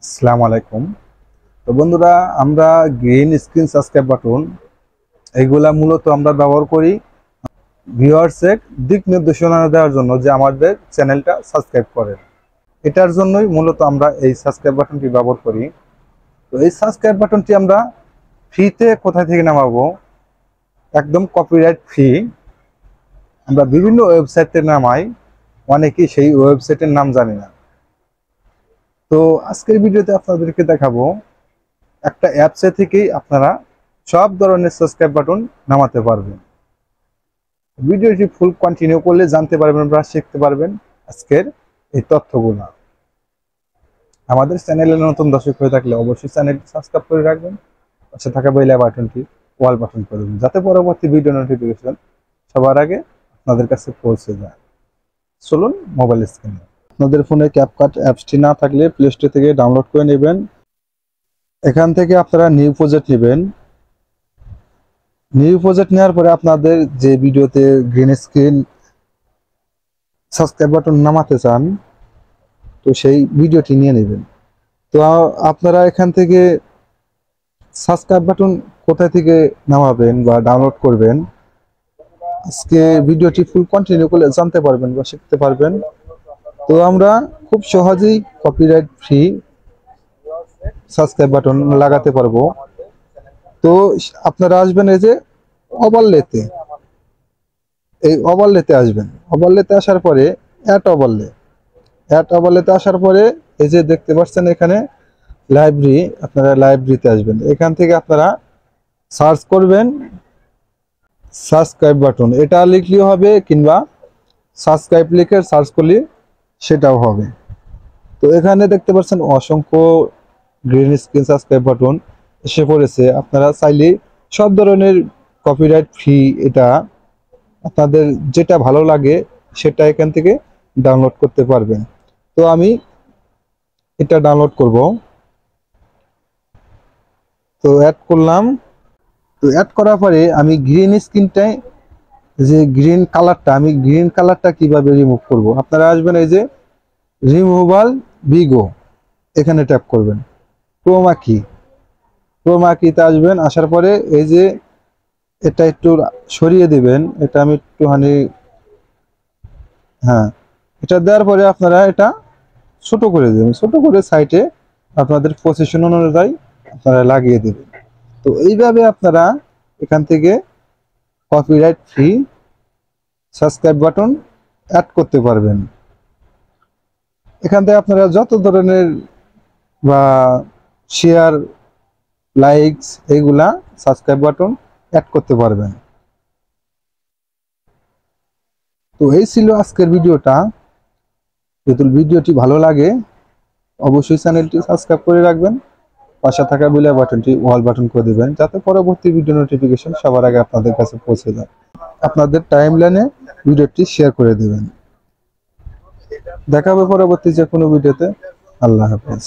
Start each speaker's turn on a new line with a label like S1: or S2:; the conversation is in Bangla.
S1: আসসালামু আলাইকুম। তো বন্ধুরা, আমরা গ্রিন স্ক্রিন সাবস্ক্রাইব বাটন এগুলা মূলত আমরা ব্যবহার করি ভিউয়ার্সের দিক নির্দেশনা দেওয়ার জন্য, যে আমাদের চ্যানেলটা সাবস্ক্রাইব করে। এটার জন্যই মূলত আমরা এই সাবস্ক্রাইব বাটনটি ব্যবহার করি। তো এই সাবস্ক্রাইব বাটনটি আমরা ফ্রিতে কোথায় থেকে নামাবো? একদম কপিরাইট ফ্রি। আমরা বিভিন্ন ওয়েবসাইটে নামাই, অনেকেই সেই ওয়েবসাইটের নাম জানি না। তো আজকের ভিডিওতে আপনাদেরকে দেখাবো একটা অ্যাপসে থেকেই আপনারা সব ধরনের সাবস্ক্রাইব বাটন নামাতে পারবেন। ভিডিওটি ফুল কন্টিনিউ করলে জানতে পারবেন বা শিখতে পারবেন আজকের এই তথ্যগুলো। আমাদের চ্যানেলে নতুন দর্শক হয়ে থাকলে অবশ্যই চ্যানেলটি সাবস্ক্রাইব করে রাখবেন, পাশে থাকা বেল বাটনটি অল বাটন করে দেবেন, যাতে পরবর্তী ভিডিও নোটিফিকেশন সবার আগে আপনাদের কাছে পৌঁছে যায়। চলুন মোবাইল স্ক্রিনে। আপনাদের ফোনে ক্যাপকাট অ্যাপসটি না থাকলে প্লে স্টোর থেকে ডাউনলোড করে নেবেন। এখান থেকে আপনারা নিউ প্রজেক্ট নেবেন। নিউ প্রজেক্ট নেওয়ার পরে আপনাদের যে ভিডিওতে গ্রিন স্ক্রিন সাবস্ক্রাইব বাটন নামাতে চান, তো সেই ভিডিওটি নিয়ে নেবেন। তো আপনারা এখান থেকে সাবস্ক্রাইব বাটন কোথায় থেকে নামাবেন বা ডাউনলোড করবেন, আজকে ভিডিওটি ফুল কন্টিনিউ করলে জানতে পারবেন বা শিখতে পারবেন। তো আমরা খুব সহজেই কপিরাইট ফ্রি সাবস্ক্রাইব বাটন লাগাতে পারবো। তো আপনারা আসবেন এই যে ওভারলেতে, এই ওভারলেতে আসবেন। ওভারলেতে আসার পরে অ্যাড ওভারলেতে আসার পরে এই যে দেখতে পাচ্ছেন এখানে লাইব্রেরি, আপনারা লাইব্রেরিতে আসবেন। এখান থেকে আপনারা সার্চ করবেন সাবস্ক্রাইব বাটন, এটা লিখলেও হবে, কিংবা সাবস্ক্রাইব লিখে সার্চ করলে সেটাও হবে। তো এখানে দেখতে পাচ্ছেন অসংখ্য গ্রিন স্ক্রিন সাবস্ক্রাইব বাটন এসে পড়েছে। আপনারা চাইলে সব ধরনের কপিরাইট ফ্রি, এটা আপনাদের যেটা ভালো লাগে সেটা এখান থেকে ডাউনলোড করতে পারবেন। তো আমি এটা ডাউনলোড করব। তো অ্যাড করলাম। তো অ্যাড করার পরে আমি গ্রিন স্ক্রিনটাই, যে গ্রিন কালারটা, আমি গ্রিন কালারটা কিভাবে রিমুভ করব, আপনারা আসবেন এই যে রিমুভাল বিগো, এখানে ট্যাপ করবেন। ক্রোমা কিতে আসবেন। আসার পরে এই যে এটা একটু সরিয়ে দিবেন, এটা আমি একটুখানি, হ্যাঁ, এটা দেওয়ার পরে আপনারা এটা ছোট করে দেবেন। ছোট করে সাইডে আপনাদের পজিশন অনুযায়ী আপনারা লাগিয়ে দেবেন। তো এইভাবে আপনারা এখান থেকে copyright free subscribe button add করতে পারবেন। এখান থেকে আপনারা যত ধরনের বা শেয়ার, লাইকস, এইগুলা সাবস্ক্রাইব বাটন অ্যাড করতে পারবেন। তো এই ছিল আজকের ভিডিওটা। যদি ভিডিওটি ভালো লাগে অবশ্যই চ্যানেলটি সাবস্ক্রাইব করে রাখবেন, পাশে থাকা বেল বাটনটি অল বাটন করে দিবেন, যাতে পরবর্তী ভিডিও নোটিফিকেশন সবার আগে আপনাদের কাছে পৌঁছে যায়। আপনাদের টাইমলাইনে ভিডিওটি শেয়ার করে দিবেন। দেখা হবে পরবর্তী যে কোনো ভিডিওতে। আল্লাহ হাফেজ।